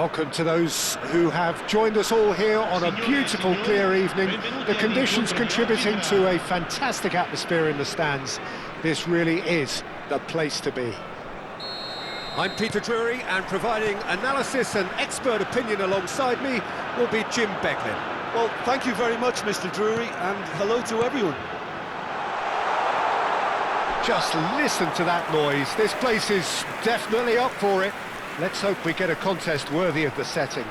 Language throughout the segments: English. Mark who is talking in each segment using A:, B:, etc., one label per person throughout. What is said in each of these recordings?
A: Welcome to those who have joined us all here on a beautiful, clear evening. The conditions contributing to a fantastic atmosphere in the stands. This really is the place to be. I'm Peter Drury, and providing analysis and expert opinion alongside me will be Jim Beglin.
B: Well, thank you very much, Mr. Drury, and hello to everyone.
A: Just listen to that noise. This place is definitely up for it. Let's hope we get a contest worthy of the setting.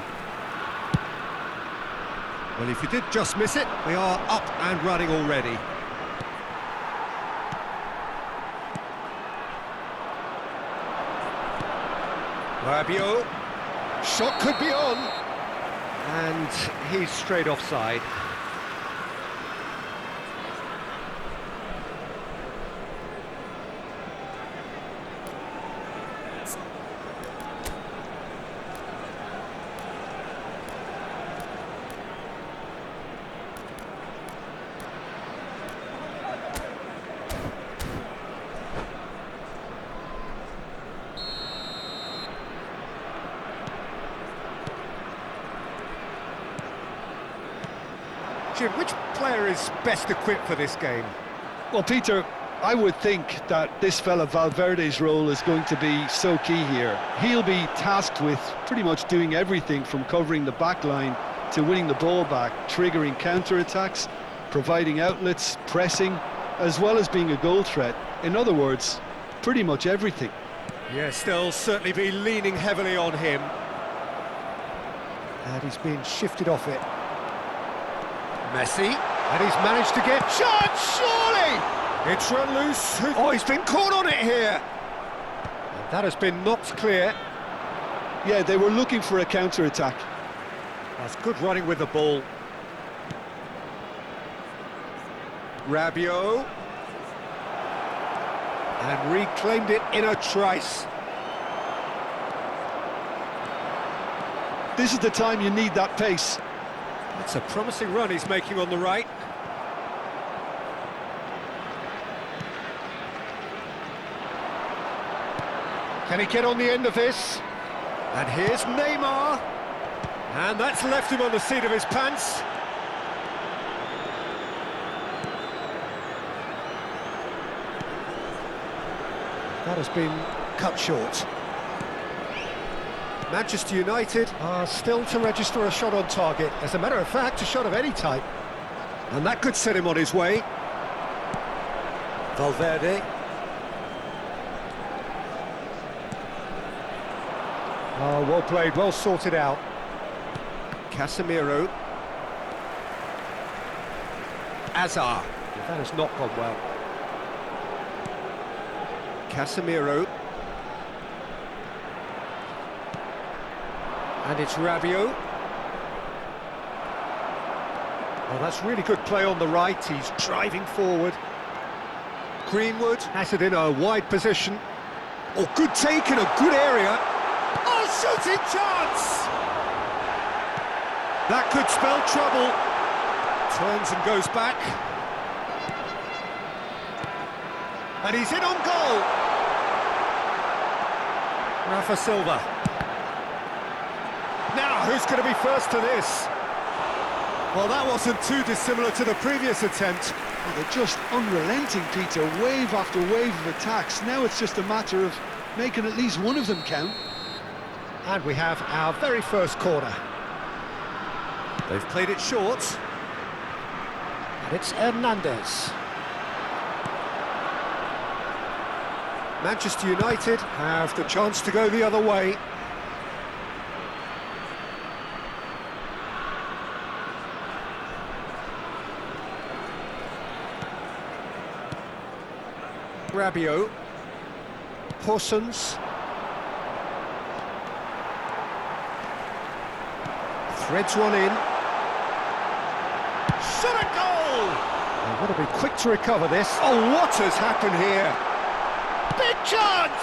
A: Well, if you did just miss it, we are up and running already. Rabiot. Shot could be on. And he's straight offside. Jim, which player is best equipped for this game?
B: Well, Peter, I would think that this fella Valverde's role is going to be so key here. He'll be tasked with pretty much doing everything from covering the back line to winning the ball back, triggering counter-attacks, providing outlets, pressing, as well as being a goal threat. In other words, pretty much everything.
A: Yes, they'll certainly be leaning heavily on him. And he's being shifted off it. Messi, and he's managed to get chance, surely! It's run loose. Oh, he's been caught on it here. And that has been knocked clear.
B: Yeah, they were looking for a counter-attack.
A: That's good running with the ball. Rabiot. And reclaimed it in a trice.
B: This is the time you need that pace.
A: It's a promising run he's making on the right. Can he get on the end of this? And here's Neymar. And that's left him on the seat of his pants. That has been cut short. Manchester United are still to register a shot on target. As a matter of fact, a shot of any type. And that could set him on his way. Valverde. Oh, well played, well sorted out. Casemiro. Azar. That has not gone well. Casemiro. And it's Rabiot. Oh, that's really good play on the right. He's driving forward. Greenwood has it in a wide position. Oh, good take in a good area. Oh, shooting chance! That could spell trouble. Turns and goes back. And he's in on goal. Rafa Silva. Now, who's going to be first to this? Well, that wasn't too dissimilar to the previous attempt.
B: Well, they're just unrelenting, Peter, wave after wave of attacks. Now it's just a matter of making at least one of them count.
A: And we have our very first corner. They've played it short. And it's Hernandez. Manchester United have the chance to go the other way. Rabiot, Poissons, threads one in, shot a goal! They've got to be quick to recover this. Oh, what has happened here? Big chance!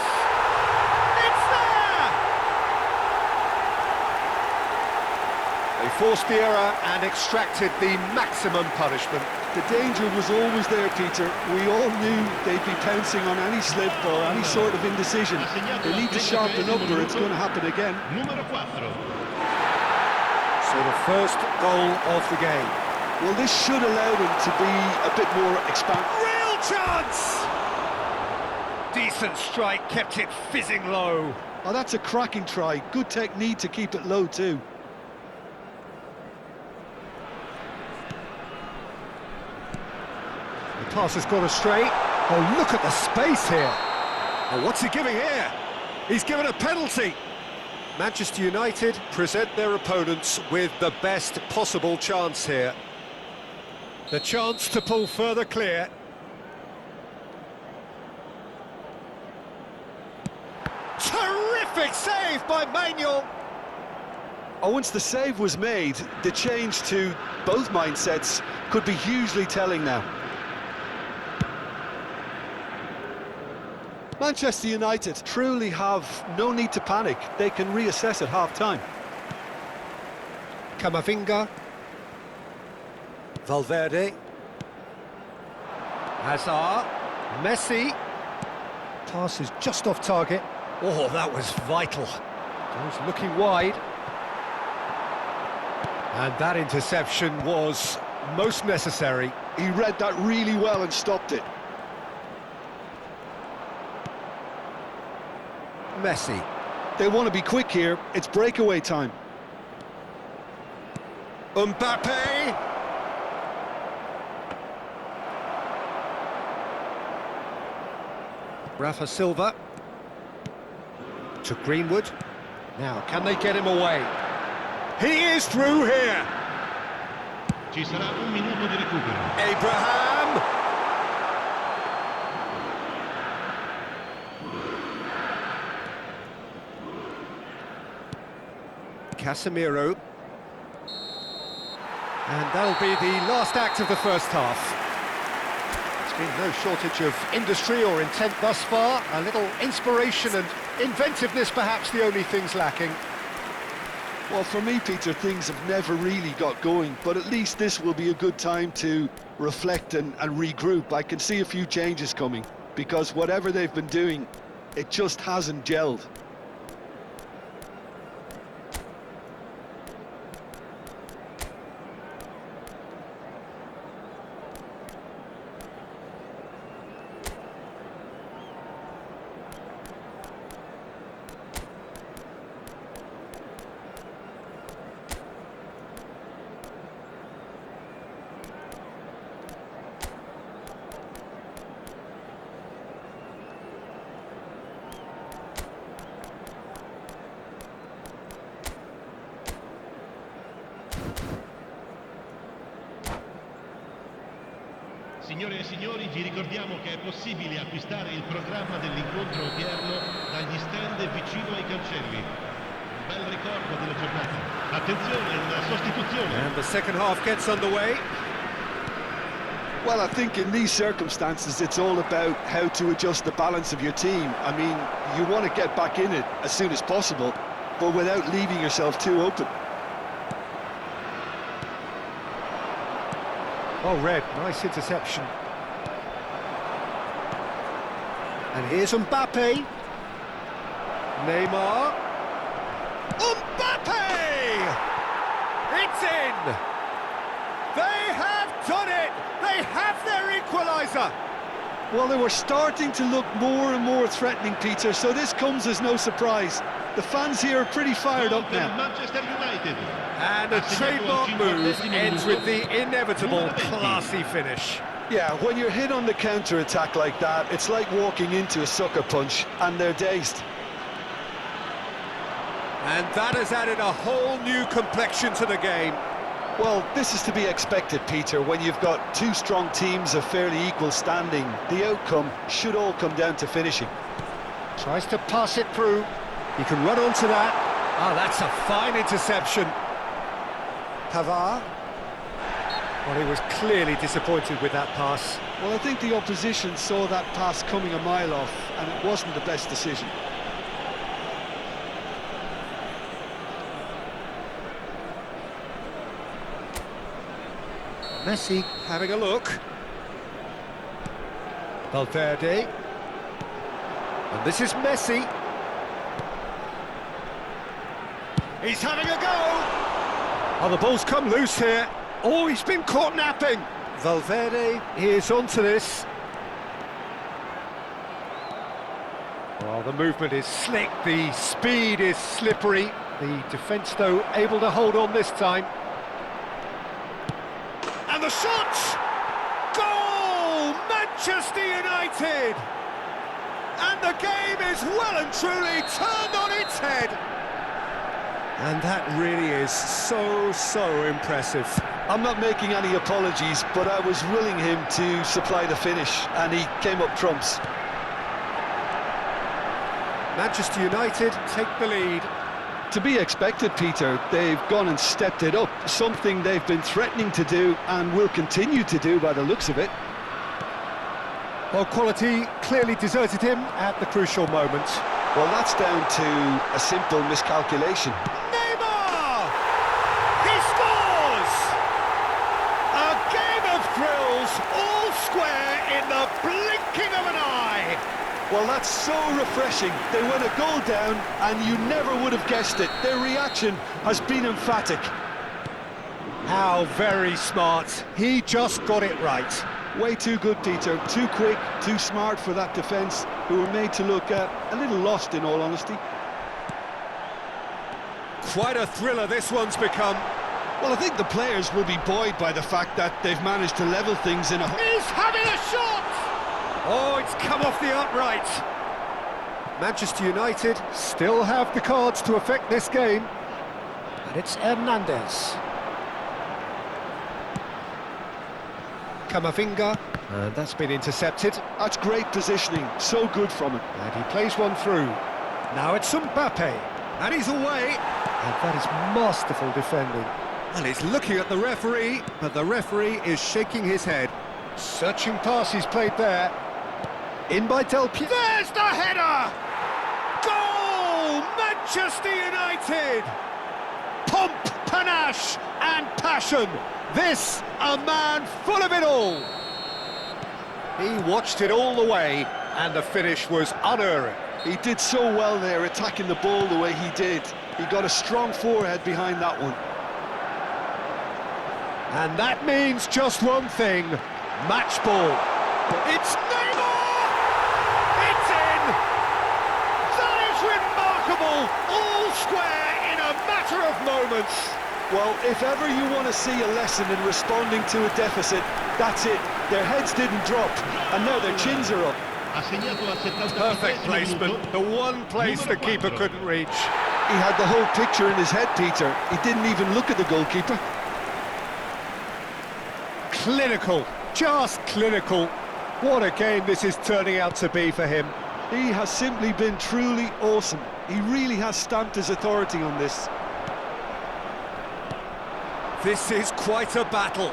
A: It's there! They forced the error and extracted the maximum punishment.
B: The danger was always there, Peter. We all knew they'd be pouncing on any slip or any sort of indecision. They need to sharpen up or it's going to happen again.
A: So the first goal of the game.
B: Well, this should allow them to be a bit more expansive.
A: Real chance! Decent strike, kept it fizzing low.
B: Oh, that's a cracking try. Good technique to keep it low too.
A: The pass has gone astray. Oh, look at the space here. Oh, what's he giving here? He's given a penalty. Manchester United present their opponents with the best possible chance here. The chance to pull further clear. Terrific save by Manuel.
B: Oh, once the save was made, the change to both mindsets could be hugely telling now. Manchester United truly have no need to panic. They can reassess at half-time.
A: Camavinga. Valverde. Hazard. Messi. Pass is just off target. Oh, that was vital. He's looking wide. And that interception was most necessary.
B: He read that really well and stopped it.
A: Messi.
B: They want to be quick here. It's breakaway time.
A: Mbappe. Rafa Silva. To Greenwood. Now, can they get him away? He is through here.
C: Ci sarà un minuto di recupero.
A: Abraham. Casemiro. And that'll be the last act of the first half. There's been no shortage of industry or intent thus far. A little inspiration and inventiveness, perhaps the only things lacking.
B: Well, for me, Peter, things have never really got going, but at least this will be a good time to reflect and regroup. I can see a few changes coming, because whatever they've been doing, it just hasn't gelled.
C: Signore e signori, vi ricordiamo che è possibile acquistare il programma dell'incontro odierno dagli stand vicino ai cancelli. Un bel ricordo della giornata. Attenzione, una sostituzione.
A: And the second half gets underway.
B: Well, I think in these circumstances, it's all about how to adjust the balance of your team. I mean, you want to get back in it as soon as possible, but without leaving yourself too open.
A: Oh, Red, nice interception. And here's Mbappe. Neymar. Mbappe! It's in! They have done it! They have their equaliser!
B: Well, they were starting to look more and more threatening, Peter, so this comes as no surprise. The fans here are pretty fired up now.
C: Manchester United.
A: And a trademark move ends with the inevitable classy finish.
B: Yeah, when you're hit on the counter-attack like that, it's like walking into a sucker punch, and they're dazed.
A: And that has added a whole new complexion to the game.
B: Well, this is to be expected, Peter, when you've got two strong teams of fairly equal standing. The outcome should all come down to finishing.
A: Tries to pass it through. He can run onto that. Ah, that's a fine interception. Pavard. Well, he was clearly disappointed with that pass.
B: Well, I think the opposition saw that pass coming a mile off, and it wasn't the best decision.
A: Messi having a look. Valverde. And this is Messi. He's having a go! Oh, the ball's come loose here. Oh, he's been caught napping. Valverde is onto this. Well, the movement is slick, the speed is slippery. The defence, though, able to hold on this time. And the shot! Goal! Manchester United! And the game is well and truly turned on its head. And that really is so impressive.
B: I'm not making any apologies, but I was willing him to supply the finish, and he came up trumps.
A: Manchester United take the lead.
B: To be expected, Peter. They've gone and stepped it up, something they've been threatening to do and will continue to do by the looks of it.
A: Well, quality clearly deserted him at the crucial moment.
B: Well, that's down to a simple miscalculation.
A: Neymar! He scores! A game of thrills, all square in the blinking of an eye.
B: Well, that's so refreshing. They went a goal down and you never would have guessed it. Their reaction has been emphatic.
A: How very smart. He just got it right.
B: Way too good, Peter. Too quick, too smart for that defence, who were made to look a little lost, in all honesty.
A: Quite a thriller this one's become.
B: Well, I think the players will be buoyed by the fact that they've managed to level things in a...
A: He's having a shot! Oh, it's come off the upright. Manchester United still have the cards to affect this game. And it's Hernandez. Camavinga, and that's been intercepted.
B: That's great positioning, so good from him.
A: And he plays one through. Now it's Mbappe, and he's away. And that is masterful defending. And he's looking at the referee, but the referee is shaking his head. Searching pass he's played there. In by Del Piero. There's the header! Goal! Manchester United! Pomp, panache and passion. This, a man full of it all. He watched it all the way, and the finish was unerring.
B: He did so well there, attacking the ball the way he did. He got a strong forehead behind that one.
A: And that means just one thing, match ball. It's Neymar! It's in! That is remarkable, all square in a matter of moments.
B: Well, if ever you want to see a lesson in responding to a deficit, that's it. Their heads didn't drop, and now their chins are up.
A: Perfect placement, the one place the keeper couldn't reach.
B: He had the whole picture in his head, Peter. He didn't even look at the goalkeeper.
A: Clinical, just clinical. What a game this is turning out to be for him.
B: He has simply been truly awesome. He really has stamped his authority on this.
A: This is quite a battle.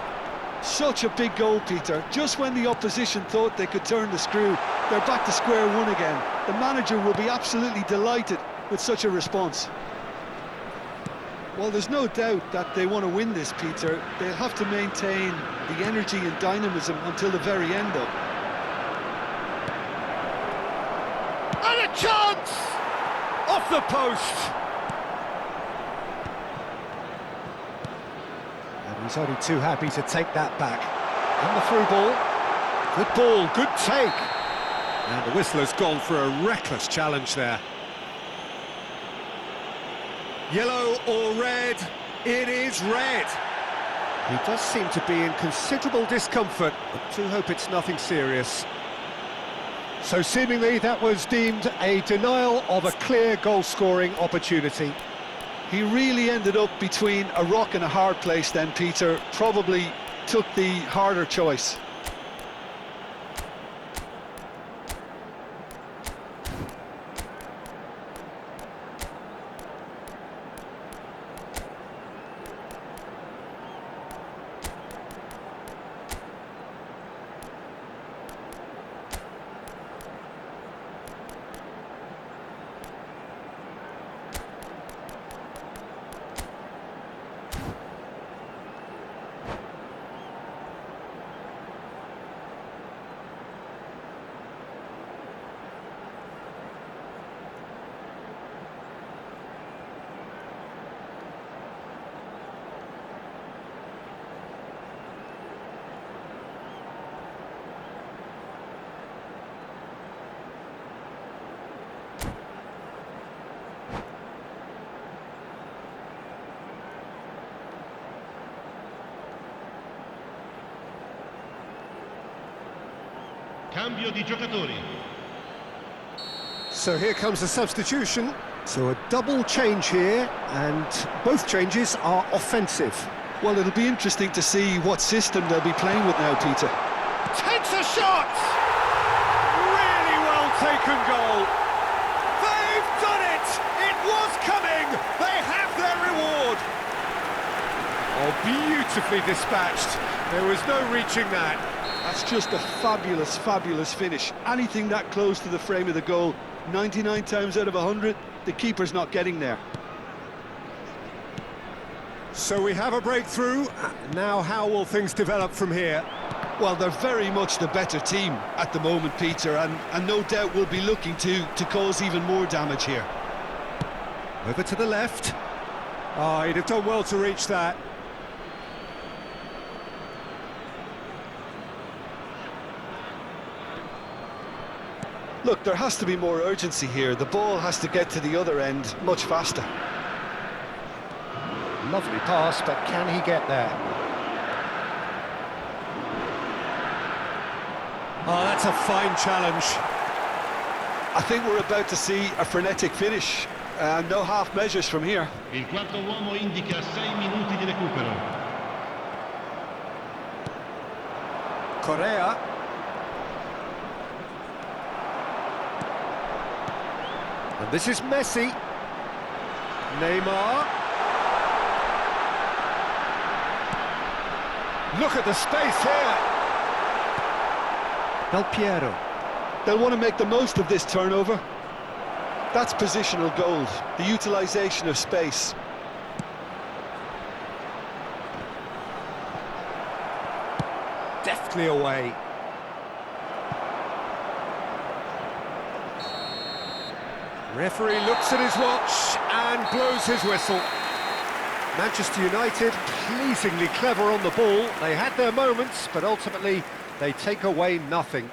B: Such a big goal, Peter. Just when the opposition thought they could turn the screw, they're back to square one again. The manager will be absolutely delighted with such a response. Well, there's no doubt that they want to win this, Peter. They'll have to maintain the energy and dynamism until the very end, though.
A: And a chance! Off the post! And he's only too happy to take that back. And the through ball, good take. And the whistler's gone for a reckless challenge there. Yellow or red? It is red. He does seem to be in considerable discomfort, but do hope it's nothing serious. So seemingly that was deemed a denial of a clear goal-scoring opportunity.
B: He really ended up between a rock and a hard place then, Peter. Probably took the harder choice.
C: Cambio di giocatori.
A: So here comes the substitution. So a double change here, and both changes are offensive.
B: Well, it'll be interesting to see what system they'll be playing with now, Peter.
A: Takes a shot! Really well taken goal. They've done it! It was coming! They have their reward! Oh, beautifully dispatched. There was no reaching that.
B: That's just a fabulous, fabulous finish. Anything that close to the frame of the goal, 99 times out of 100, the keeper's not getting there.
A: So we have a breakthrough. Now how will things develop from here?
B: Well, they're very much the better team at the moment, Peter, and no doubt will be looking to cause even more damage here.
A: Over to the left. Oh, he'd have done well to reach that.
B: Look, there has to be more urgency here. The ball has to get to the other end much faster.
A: Lovely pass, but can he get there? Oh, that's a fine challenge.
B: I think we're about to see a frenetic finish. No half measures from here.
C: Il quarto uomo indica 6 minuti di recupero.
A: Correa. And this is Messi. Neymar. Look at the space here. Del Piero.
B: They'll want to make the most of this turnover. That's positional gold, the utilisation of space.
A: Deftly away. Referee looks at his watch and blows his whistle. Manchester United pleasingly clever on the ball. They had their moments, but ultimately they take away nothing.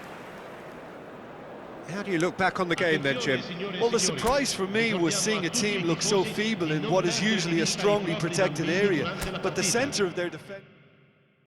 A: How do you look back on the game then, Jim?
B: Well, the surprise for me was seeing a team look so feeble in what is usually a strongly protected area, but the centre of their defence...